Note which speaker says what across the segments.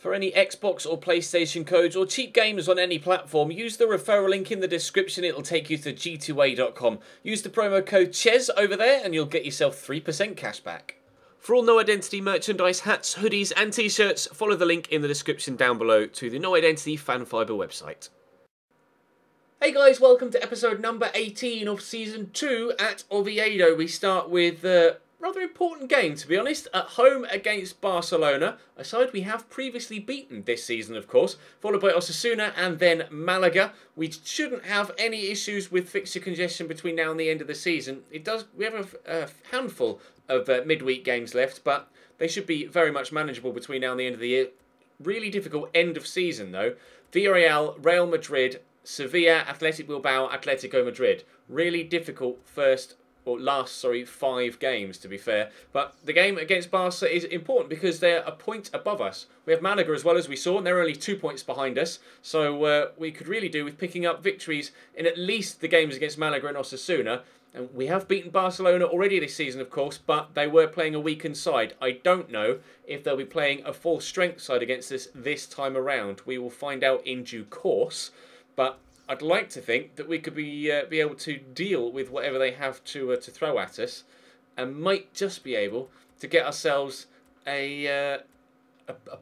Speaker 1: For any Xbox or PlayStation codes or cheap games on any platform, use the referral link in the description. It'll take you to g2a.com. Use the promo code CHES over there and you'll get yourself 3% cash back. For all No Identity merchandise, hats, hoodies and t-shirts, follow the link in the description down below to the No Identity Fan Fibre website. Hey guys, welcome to episode number 18 of Season 2 at Oviedo. We start with a rather important game, to be honest, at home against Barcelona, a side we have previously beaten this season, of course, followed by Osasuna and then Malaga. We shouldn't have any issues with fixture congestion between now and the end of the season. We have a handful of midweek games left, but they should be very much manageable between now and the end of the year. Really difficult end of season, though. Villarreal, Real Madrid, Sevilla, Athletic Bilbao, Atletico Madrid. Really difficult last 5 games, to be fair. But the game against Barca is important because they're a point above us. We have Malaga as well, as we saw, and they're only 2 points behind us. So we could really do with picking up victories in at least the games against Malaga and Osasuna. And we have beaten Barcelona already this season, of course, but they were playing a weakened side. I don't know if they'll be playing a full strength side against us this time around. We will find out in due course. But I'd like to think that we could be able to deal with whatever they have to throw at us, and might just be able to get ourselves a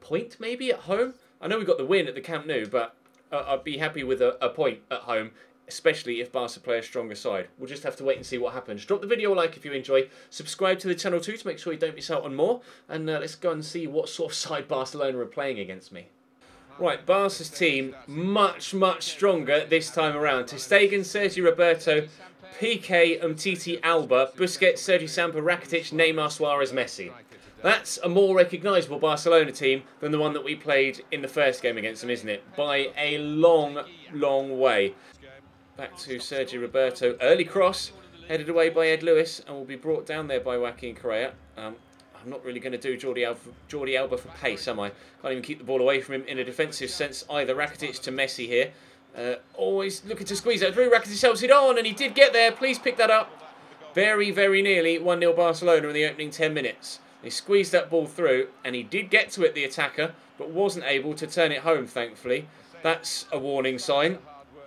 Speaker 1: point maybe at home. I know we got the win at the Camp Nou, but I'd be happy with a point at home, especially if Barca play a stronger side. We'll just have to wait and see what happens. Drop the video a like if you enjoy. Subscribe to the channel too to make sure you don't miss out on more. And let's go and see what sort of side Barcelona are playing against me. Right, Barca's team much stronger this time around. Ter Stegen, Sergi Roberto, Piqué, Umtiti, Alba, Busquets, Sergi Samper, Rakitic, Neymar, Suarez, Messi. That's a more recognisable Barcelona team than the one that we played in the first game against them, isn't it? By a long way. Back to Sergi Roberto. Early cross, headed away by Ed Lewis, and will be brought down there by Joaquin Correa. I'm not really going to do Jordi Alba for pace, am I? Can't even keep the ball away from him in a defensive sense either. Rakitic to Messi here. Always looking to squeeze that through. Rakitic helps it on, and he did get there. Please pick that up. Very nearly 1-0 Barcelona in the opening 10 minutes. He squeezed that ball through, and he did get to it, the attacker, but wasn't able to turn it home, thankfully. That's a warning sign.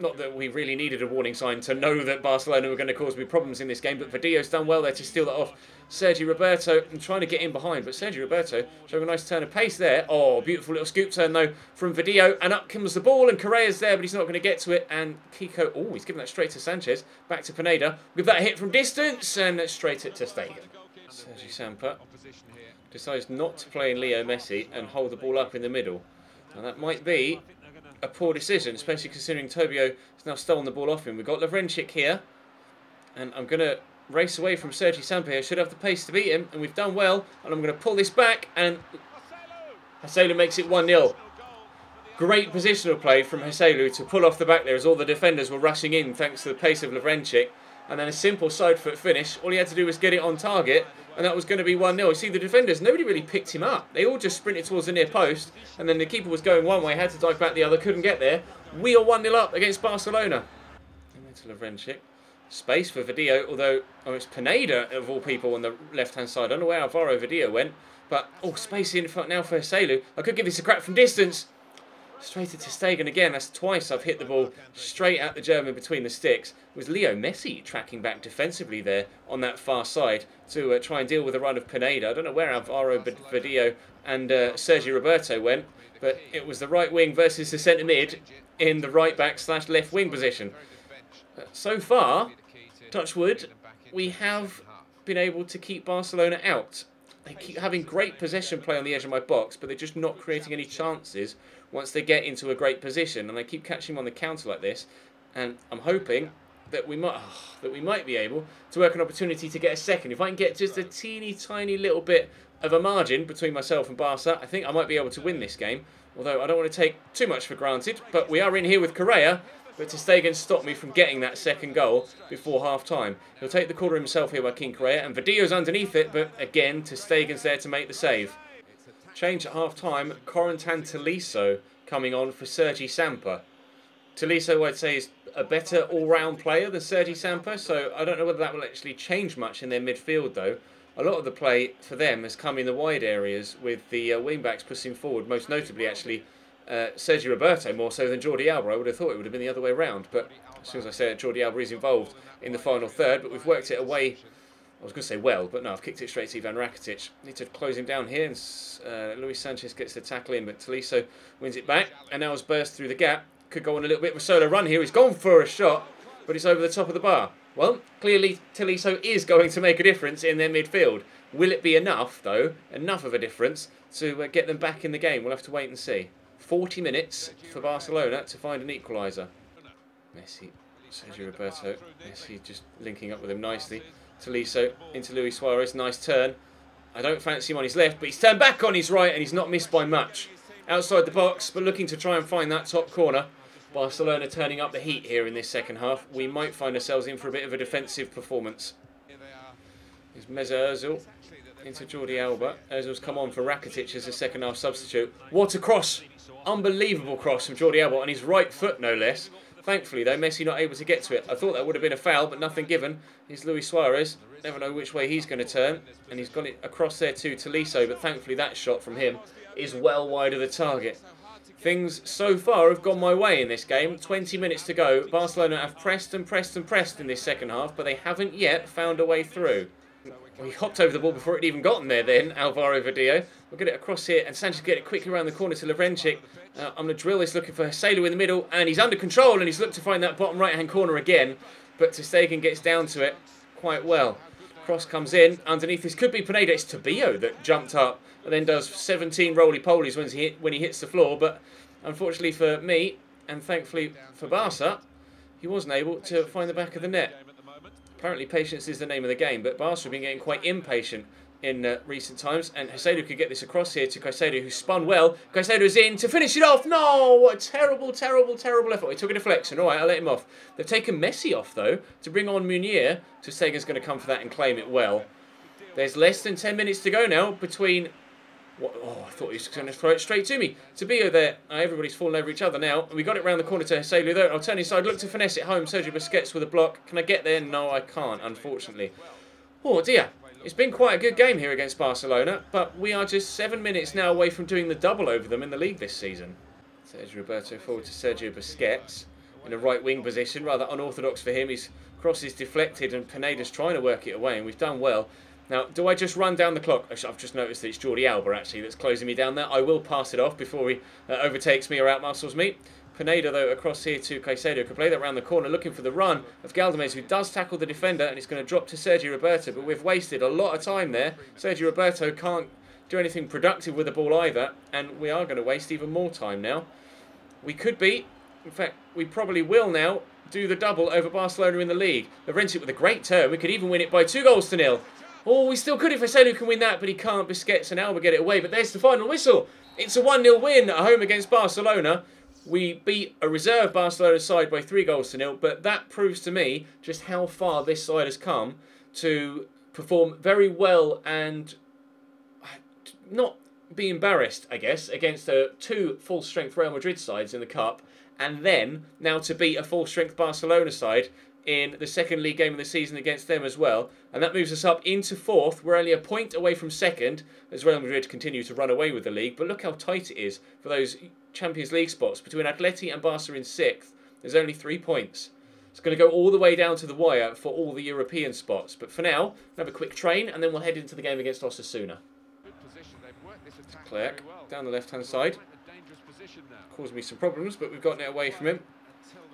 Speaker 1: Not that we really needed a warning sign to know that Barcelona were going to cause me problems in this game, but Vidio's done well there to steal that off Sergi Roberto and trying to get in behind. But Sergi Roberto showing a nice turn of pace there. Oh, beautiful little scoop turn though from Vidio, and up comes the ball, and Correa's there, but he's not going to get to it. And Kiko, oh, he's given that straight to Sanchez. Back to Pineda with that hit from distance, and straight it to Stegen. Sergi Samper decides not to play in Leo Messi and hold the ball up in the middle. And that might be a poor decision, especially considering Tobio has now stolen the ball off him. We've got Lovrencic here, and I'm going to race away from Sergi Samper here. Should have the pace to beat him, and we've done well. And I'm going to pull this back, and Joselu makes it 1-0. Great positional play from Joselu to pull off the back there as all the defenders were rushing in thanks to the pace of Lovrencic. And then a simple side foot finish. All he had to do was get it on target, and that was going to be 1-0. You see, the defenders, nobody really picked him up. They all just sprinted towards the near post, and then the keeper was going one way, had to dive back the other, couldn't get there. We are 1-0 up against Barcelona. And then to Lovrencic. Space for Vidio, although it's Pineda, of all people, on the left-hand side. I don't know where Alvaro Vidio went, but, space in front now for Joselu. I could give this a crack from distance. Straight to Stegen again. That's twice I've hit the ball straight at the German between the sticks. It was Leo Messi tracking back defensively there on that far side to try and deal with the run of Pineda. I don't know where Alvaro Vidio and Sergi Roberto went, but it was the right wing versus the centre mid in the right back / left wing position. So far, touch wood, we have been able to keep Barcelona out. They keep having great possession play on the edge of my box, but they're just not creating any chances once they get into a great position, and they keep catching them on the counter like this. And I'm hoping that we might be able to work an opportunity to get a second. If I can get just a teeny tiny little bit of a margin between myself and Barca, I think I might be able to win this game. Although I don't want to take too much for granted, but we are in here with Correa. But Ter Stegen stopped me from getting that second goal before half-time. He'll take the corner himself here, Joaquin Correa, and Vidio's underneath it, but again, Ter Stegen's there to make the save. Change at half-time, Corentin Tolisso coming on for Sergi Samper. Tolisso, I'd say, is a better all-round player than Sergi Samper, so I don't know whether that will actually change much in their midfield, though. a lot of the play for them has come in the wide areas with the wing-backs pushing forward, most notably actually Sergio Roberto more so than Jordi Alba. I would have thought it would have been the other way around, but as soon as I say it, Jordi Alba is involved in the final third, but we've worked it away. I was going to say well, but no, I've kicked it straight to Ivan Rakitic. Need to close him down here, and Luis Sanchez gets the tackle in, but Tolisso wins it back, and now has burst through the gap. Could go on a little bit of a solo run here. He's gone for a shot, but it's over the top of the bar. Well, clearly Tolisso is going to make a difference in their midfield. Will it be enough, though, enough of a difference to get them back in the game? We'll have to wait and see. 40 minutes for Barcelona to find an equaliser. Messi, Sergio Roberto, Messi just linking up with him nicely. Tolisso into Luis Suarez, nice turn. I don't fancy him on his left, but he's turned back on his right and he's not missed by much. Outside the box, but looking to try and find that top corner. Barcelona turning up the heat here in this second half. We might find ourselves in for a bit of a defensive performance. Here's Mesut Ozil into Jordi Alba. Ozil's come on for Rakitic as a second half substitute. What a cross! Unbelievable cross from Jordi Alba on his right foot, no less. Thankfully, though, Messi not able to get to it. I thought that would have been a foul, but nothing given. Here's Luis Suarez. Never know which way he's going to turn. And he's got it across there to Tolisso, but thankfully that shot from him is well wide of the target. Things so far have gone my way in this game. 20 minutes to go. Barcelona have pressed and pressed and pressed in this second half, but they haven't yet found a way through. Well, he hopped over the ball before it even gotten there then, Alvaro Verdillo. We'll get it across here, and Sanchez get it quickly around the corner to Lovrencic. I'm going to drill this, looking for Selu in the middle, and he's under control, and he's looked to find that bottom right-hand corner again, but Ter Stegen gets down to it quite well. Cross comes in. Underneath this could be Pineda. It's Tobio that jumped up and then does 17 roly-polies when he hits the floor, but unfortunately for me, and thankfully for Barca, he wasn't able to find the back of the net. Apparently patience is the name of the game, but Barca have been getting quite impatient in recent times, and Caicedo could get this across here to Caicedo, who spun well. Caicedo's in to finish it off. No, what a terrible, terrible, terrible effort. He took a deflection. All right, I'll let him off. They've taken Messi off, though, to bring on Meunier. Ter Stegen's going to come for that and claim it well. There's less than 10 minutes to go now between... Oh, I thought he was going to throw it straight to me. Tobio there. Everybody's falling over each other now. We got it round the corner to Caicedo, though. I'll turn inside, look to finesse it home. Sergio Busquets with a block. Can I get there? No, I can't, unfortunately. Oh, dear. It's been quite a good game here against Barcelona, but we are just 7 minutes now away from doing the double over them in the league this season. Sergio Roberto forward to Sergio Busquets in a right wing position, rather unorthodox for him. His cross is deflected and Pineda's trying to work it away, and we've done well. Now, do I just run down the clock? I've just noticed that it's Jordi Alba, actually, that's closing me down there. I will pass it off before he overtakes me or outmuscles me. Pineda, though, across here to Caicedo, can play that round the corner, looking for the run of Galdamez, who does tackle the defender, and it's going to drop to Sergio Roberto, but we've wasted a lot of time there. Sergio Roberto can't do anything productive with the ball either, and we are going to waste even more time now. We could be, in fact, we probably will now, do the double over Barcelona in the league. Lovrencic with a great turn. We could even win it by 2-0. Oh, we still could if Caicedo can win that, but he can't. Busquets and Alba get it away, but there's the final whistle. It's a 1-0 win at home against Barcelona. We beat a reserve Barcelona side by 3-0, but that proves to me just how far this side has come to perform very well and not be embarrassed, I guess, against two full-strength Real Madrid sides in the Cup, and then now to beat a full-strength Barcelona side in the second league game of the season against them as well. And that moves us up into fourth. We're only a point away from second as Real Madrid continue to run away with the league. But look how tight it is for those Champions League spots. Between Atleti and Barca in sixth, there's only 3 points. It's going to go all the way down to the wire for all the European spots. But for now, we'll have a quick train and then we'll head into the game against Osasuna. Clerc down the left-hand side. Caused me some problems, but we've gotten it away from him.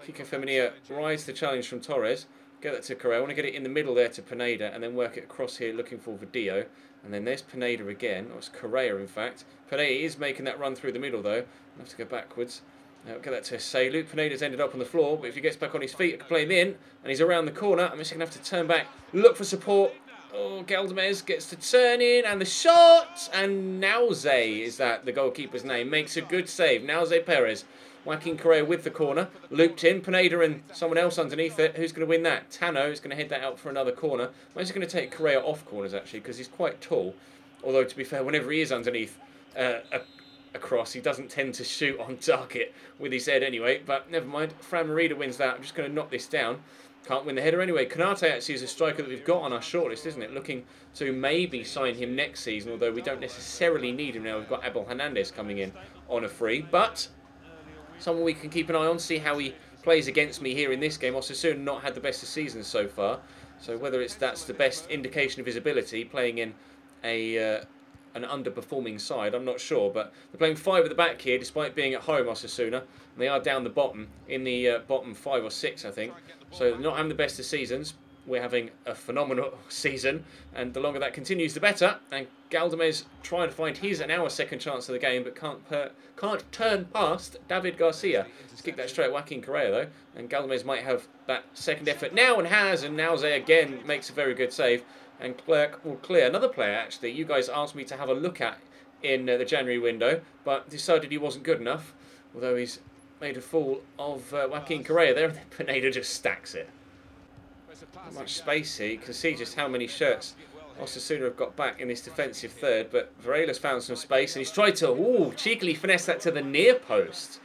Speaker 1: Kiko Femenia rides the challenge from Torres. Get that to Correa. I want to get it in the middle there to Pineda and then work it across here looking for Verdillo. And then there's Pineda again. Oh, it's Correa, in fact. Pineda is making that run through the middle, though. I'll have to go backwards. Get that to Selu. Pineda's ended up on the floor, but if he gets back on his feet, I can play him in. And he's around the corner. I'm just going to have to turn back, look for support. Oh, Galdamez gets to turn in, and the shot! And Nauze, is that the goalkeeper's name, makes a good save. Nauze Perez. Whacking Correa with the corner. Looped in. Pineda and someone else underneath it. Who's going to win that? Tano is going to head that out for another corner. I'm just going to take Correa off corners, actually, because he's quite tall. Although, to be fair, whenever he is underneath a cross, he doesn't tend to shoot on target with his head anyway. But never mind. Fran Merida wins that. I'm just going to knock this down. Can't win the header anyway. Konate actually is a striker that we've got on our shortlist, isn't it? Looking to maybe sign him next season, although we don't necessarily need him now. We've got Abel Hernandez coming in on a free, but someone we can keep an eye on, see how he plays against me here in this game. Osasuna not had the best of seasons so far, so whether that's the best indication of his ability playing in an underperforming side, I'm not sure, but they're playing 5 at the back here despite being at home, Osasuna, and they are down the bottom in the bottom 5 or 6, I think, so they're not having the best of seasons. We're having a phenomenal season, and the longer that continues the better. And Galdamez trying to find his and our second chance of the game, but can't turn past David Garcia. Let's kick that straight at Joaquin Correa though, and Galdamez might have that second effort now, and has, and Nauze again makes a very good save, and Clerc will clear. Another player actually you guys asked me to have a look at in the January window, but decided he wasn't good enough, although he's made a fool of Joaquin Correa there, and then Pineda just stacks it. Not much space here. You can see just how many shirts Osasuna have got back in this defensive third, but Varela's found some space and he's tried to cheekily finesse that to the near post.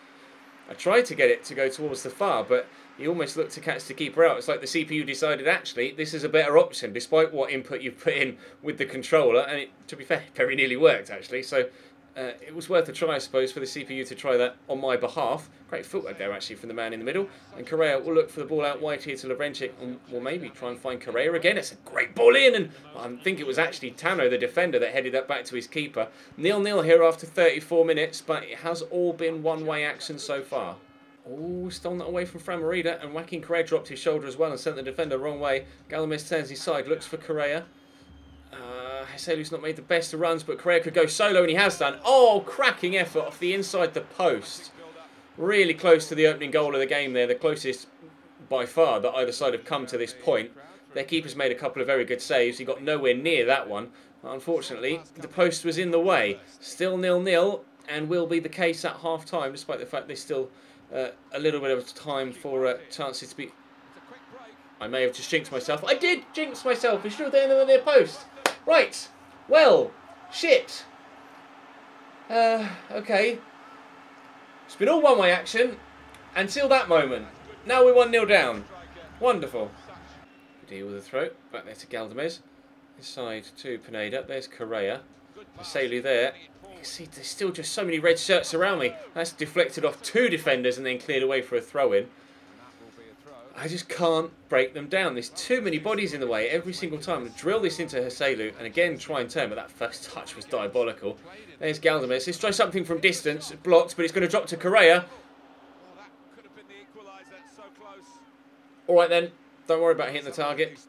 Speaker 1: I tried to get it to go towards the far, but he almost looked to catch the keeper out. It's like the CPU decided actually this is a better option despite what input you've put in with the controller, and it, to be fair, very nearly worked actually, so it was worth a try, I suppose, for the CPU to try that on my behalf. Great footwork there, actually, from the man in the middle. And Correa will look for the ball out wide here to Lovrencic, and will maybe try and find Correa again. It's a great ball in, and I think it was actually Tano, the defender, that headed that back to his keeper. 0-0 here after 34 minutes, but it has all been one-way action so far. Oh, stolen that away from Fran Merida, and Joaquin Correa dropped his shoulder as well and sent the defender the wrong way. Galdamez turns his side, looks for Correa. Heselu's not made the best of runs, but Correa could go solo, and he has done. Oh, cracking effort off the inside the post. Really close to the opening goal of the game there, the closest by far that either side have come to this point. Their keeper's made a couple of very good saves. He got nowhere near that one. But unfortunately, the post was in the way. Still 0-0, and will be the case at half-time, despite the fact there's still a little bit of time for chances to be... I may have just jinxed myself. I did jinx myself. It's still there in the near post. Right, well, shit. Okay. It's been all one-way action until that moment. Now we're 1-0 down. Wonderful. Deal with the throw. Back there to Galdamez. Inside to Pineda. There's Correa. Heselu there. You can see there's still just so many red shirts around me. That's deflected off 2 defenders and then cleared away for a throw-in. I just can't break them down. There's too many bodies in the way every single time. I drill this into Heselu and again try and turn, but that first touch was diabolical. There's Galdamez. Let's try something from distance. Blocked, but it's going to drop to Correa. Alright then, don't worry about hitting the target.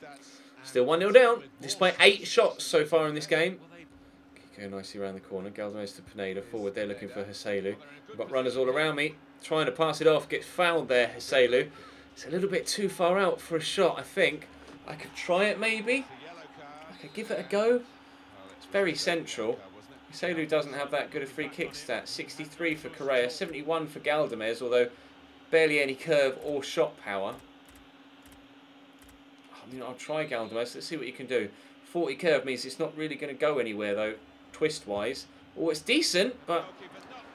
Speaker 1: Still 1-0 down, despite 8 shots so far in this game. Go nicely around the corner. Galdamez to Pineda. Forward there looking for Heselu. We've got runners all around me. Trying to pass it off. Gets fouled there, Heselu. It's a little bit too far out for a shot, I think. I could try it, maybe. I could give it a go. It's very central. Heselu doesn't have that good a free kick stat. 63 for Correa, 71 for Galdamez, although barely any curve or shot power. I mean, I'll try Galdamez. Let's see what you can do. 40 curve means it's not really going to go anywhere, though, twist-wise. Oh, it's decent, but...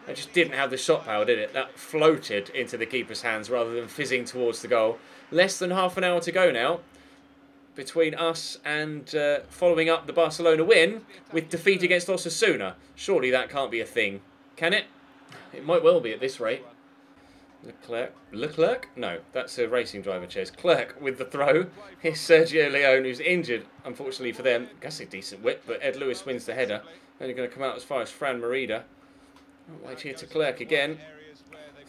Speaker 1: it just didn't have the shot power, did it? That floated into the keeper's hands rather than fizzing towards the goal. Less than half an hour to go now between us and following up the Barcelona win with defeat against Osasuna. Surely that can't be a thing, can it? It might well be at this rate. Leclerc? No, that's a racing driver, Ches. Clerc with the throw. Here's Sergio Leone, who's injured, unfortunately for them. I guess a decent whip, but Ed Lewis wins the header. Only going to come out as far as Fran Merida. Right here to Clerc again.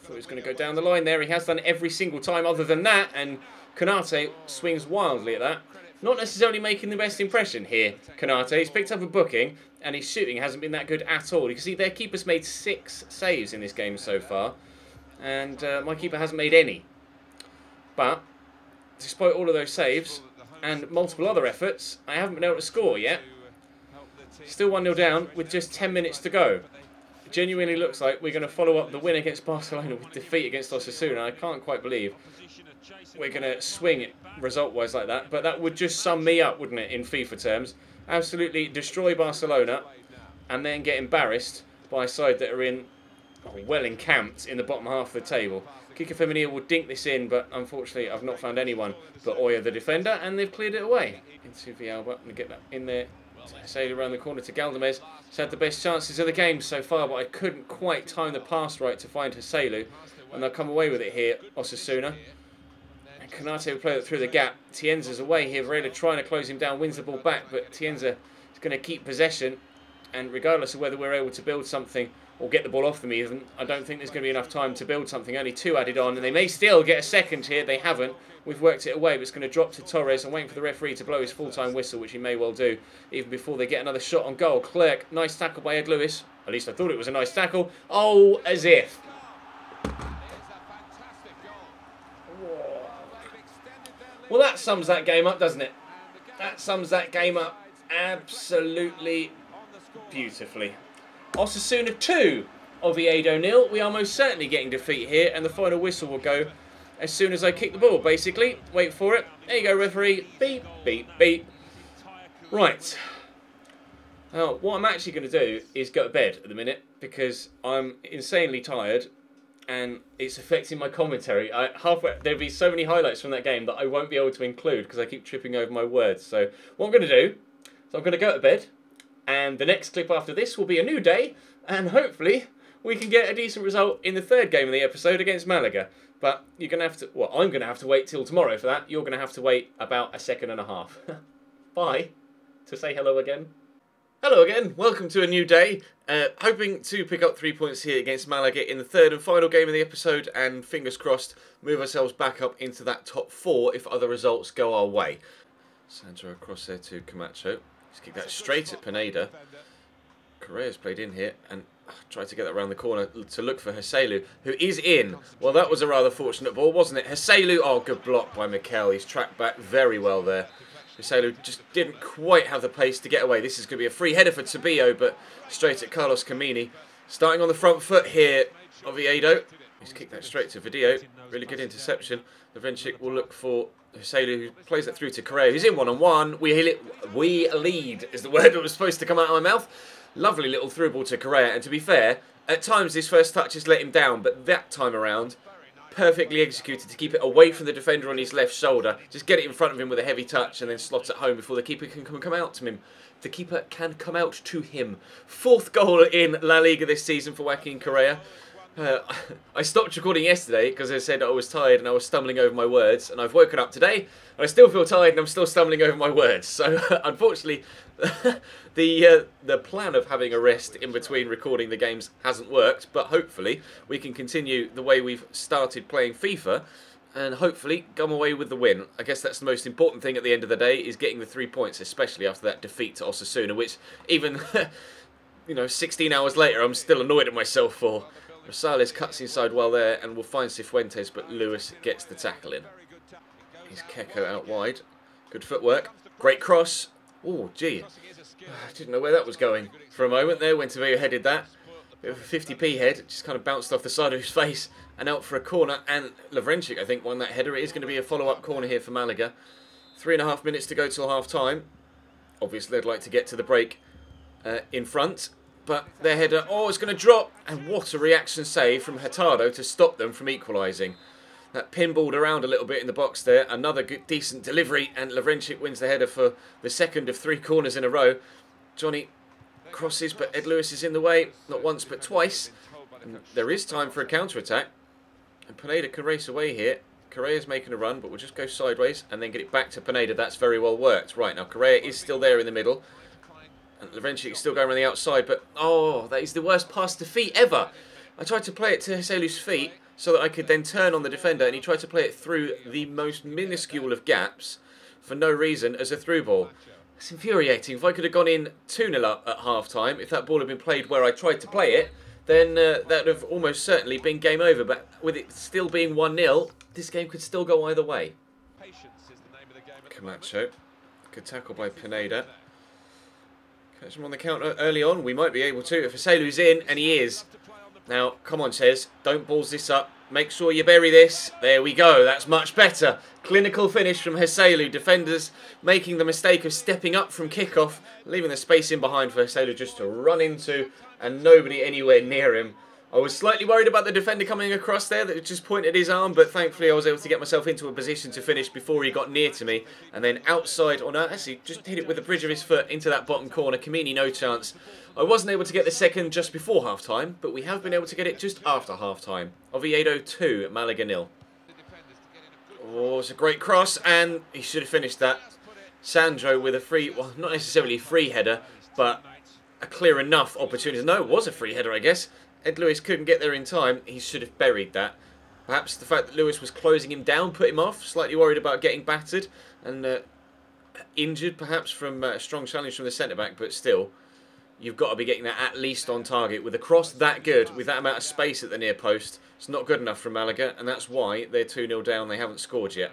Speaker 1: Thought he was going to go down the line there. He has done every single time other than that. And Konate swings wildly at that. Not necessarily making the best impression here, Konate. He's picked up a booking and his shooting hasn't been that good at all. You can see their keeper's made 6 saves in this game so far. And my keeper hasn't made any. But despite all of those saves and multiple other efforts, I haven't been able to score yet. Still 1-0 down with just 10 minutes to go. Genuinely looks like we're going to follow up the win against Barcelona with defeat against Osasuna. I can't quite believe we're going to swing it result-wise like that. But that would just sum me up, wouldn't it, in FIFA terms? Absolutely destroy Barcelona and then get embarrassed by a side that are in well encamped in the bottom half of the table. Kika Feminine will dink this in, but unfortunately I've not found anyone but Oya the defender, and they've cleared it away. Into Villalba, and get that in there. Sailor around the corner to Galdamez. He's had the best chances of the game so far, but I couldn't quite time the pass right to find Haselu, and they'll come away with it here, Osasuna. And Kanate will play it through the gap. Tienza's away here. Varela trying to close him down, wins the ball back, but Tienza is going to keep possession, and regardless of whether we're able to build something or get the ball off them even, I don't think there's going to be enough time to build something. Only 2 added on, and they may still get a second here. They haven't. We've worked it away, but it's going to drop to Torres. I'm waiting for the referee to blow his full-time whistle, which he may well do, even before they get another shot on goal. Clerk, nice tackle by Ed Lewis. At least I thought it was a nice tackle. Oh, as if. Well, that sums that game up, doesn't it? That sums that game up absolutely beautifully. Osasuna 2, Oviedo 0. We are most certainly getting defeat here, and the final whistle will go as soon as I kick the ball, basically. Wait for it. There you go, referee. Beep, beep, beep. Right. Now, what I'm actually going to do is go to bed at the minute, because I'm insanely tired, and it's affecting my commentary. There'll be so many highlights from that game that I won't be able to include, because I keep tripping over my words. So, what I'm going to do is I'm going to go to bed, and the next clip after this will be a new day, and hopefully we can get a decent result in the third game of the episode against Malaga. But you're going to have to, well, I'm going to have to wait till tomorrow for that. You're going to have to wait about a second and a half. Bye. To say hello again. Hello again. Welcome to a new day. Hoping to pick up 3 points here against Malaga in the third and final game of the episode, and fingers crossed, move ourselves back up into that top 4 if other results go our way. Sandro across there to Camacho. He's kicked that straight at Pineda. Correa's played in here and tried to get that around the corner to look for Haselu, who is in. Well, that was a rather fortunate ball, wasn't it? Haselu, oh, good block by Mikel. He's tracked back very well there. Haselu just didn't quite have the pace to get away. This is going to be a free header for Tabillo, but straight at Carlos Camini. Starting on the front foot here, Oviedo. He's kicked that straight to Vidio. Really good interception. Lovrencic will look for Haselu, who plays that through to Correa, who's in one-on-one. We lead is the word that was supposed to come out of my mouth. Lovely little through ball to Correa, and to be fair, at times his first touch has let him down, but that time around, perfectly executed to keep it away from the defender on his left shoulder. Just get it in front of him with a heavy touch and then slot it home before the keeper can come out to him. The keeper can come out to him. 4th goal in La Liga this season for Joaquin Correa. I stopped recording yesterday because I said I was tired and I was stumbling over my words, and I've woken up today and I still feel tired and I'm still stumbling over my words. So unfortunately the plan of having a rest in between recording the games hasn't worked, but hopefully we can continue the way we've started playing FIFA and hopefully come away with the win. I guess that's the most important thing at the end of the day, is getting the 3 points, especially after that defeat to Osasuna, which even 16 hours later I'm still annoyed at myself for. Rosales cuts inside well there and will find Cifuentes, but Lewis gets the tackle in. He's Keko out wide. Good footwork. Great cross. Oh, gee. I didn't know where that was going for a moment there when Tavio headed that. Bit of a 50p head. Just kind of bounced off the side of his face and out for a corner. And Lovrencic, I think, won that header. It is going to be a follow-up corner here for Malaga. 3.5 minutes to go till half-time. Obviously, they'd like to get to the break in front. But their header, oh, it's going to drop. And what a reaction save from Hurtado to stop them from equalising. That pinballed around a little bit in the box there. Another good, decent delivery. And Lovrencic wins the header for the second of 3 corners in a row. Johnny crosses, but Ed Lewis is in the way. Not once, but twice. And there is time for a counter-attack. And Pineda can race away here. Correa's making a run, but we'll just go sideways and then get it back to Pineda. That's very well worked. Right, now Correa is still there in the middle. And Lovrencic is still going around the outside, but oh, that is the worst pass to feet ever. I tried to play it to Haselu's feet so that I could then turn on the defender, and he tried to play it through the most minuscule of gaps for no reason as a through ball. It's infuriating. If I could have gone in 2-0 up at half-time, if that ball had been played where I tried to play it, then that would have almost certainly been game over. But with it still being 1-0, this game could still go either way. Camacho. Good tackle by Pineda. Catch him on the counter early on. We might be able to if Haselu's in, and he is. Now, come on, Ches. Don't balls this up. Make sure you bury this. There we go. That's much better. Clinical finish from Haselu. Defenders making the mistake of stepping up from kickoff, leaving the space in behind for Haselu just to run into, and nobody anywhere near him. I was slightly worried about the defender coming across there that just pointed his arm, but thankfully I was able to get myself into a position to finish before he got near to me. And then outside, or no, actually just hit it with the bridge of his foot into that bottom corner. Kamini, no chance. I wasn't able to get the second just before half-time, but we have been able to get it just after half-time. Oviedo 2, Malaga 0. Oh, it's a great cross, and he should have finished that. Sandro with a free, well, not necessarily a free header, but a clear enough opportunity. No, it was a free header, I guess. Ed Lewis couldn't get there in time. He should have buried that. Perhaps the fact that Lewis was closing him down put him off. Slightly worried about getting battered and injured, perhaps, from a strong challenge from the centre-back. But still, you've got to be getting that at least on target. With a cross that good, with that amount of space at the near post, it's not good enough for Malaga. And that's why they're 2-0 down. They haven't scored yet.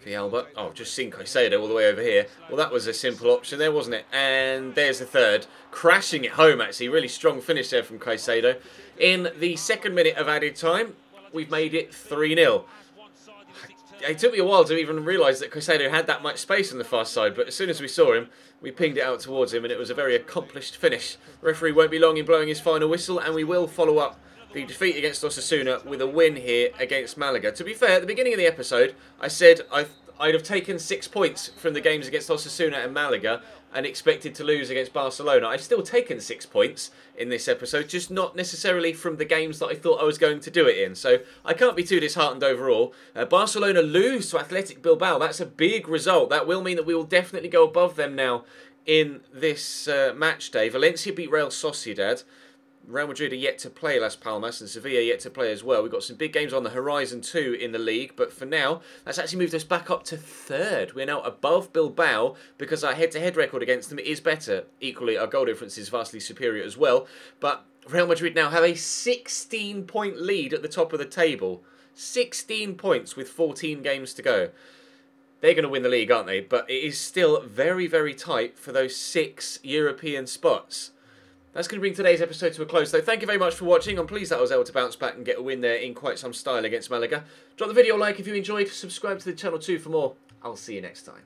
Speaker 1: Fialba. Oh, just seen Caicedo all the way over here. Well, that was a simple option there, wasn't it? And there's the third. Crashing it home, actually. Really strong finish there from Caicedo. In the second minute of added time, we've made it 3-0. It took me a while to even realise that Caicedo had that much space on the far side, but as soon as we saw him, we pinged it out towards him, and it was a very accomplished finish. The referee won't be long in blowing his final whistle, and we will follow up the defeat against Osasuna with a win here against Malaga. To be fair, at the beginning of the episode, I said I'd have taken 6 points from the games against Osasuna and Malaga and expected to lose against Barcelona. I've still taken 6 points in this episode, just not necessarily from the games that I thought I was going to do it in. So I can't be too disheartened overall. Barcelona lose to Athletic Bilbao. That's a big result. That will mean that we will definitely go above them now in this match day. Valencia beat Real Sociedad. Real Madrid are yet to play Las Palmas, and Sevilla yet to play as well. We've got some big games on the horizon too in the league, but for now, that's actually moved us back up to third. We're now above Bilbao because our head-to-head record against them is better. Equally, our goal difference is vastly superior as well, but Real Madrid now have a 16-point lead at the top of the table. 16 points with 14 games to go. They're going to win the league, aren't they? But it is still very, very tight for those 6 European spots. That's going to bring today's episode to a close, though. Thank you very much for watching. I'm pleased that I was able to bounce back and get a win there in quite some style against Malaga. Drop the video a like if you enjoyed. Subscribe to the channel too for more. I'll see you next time.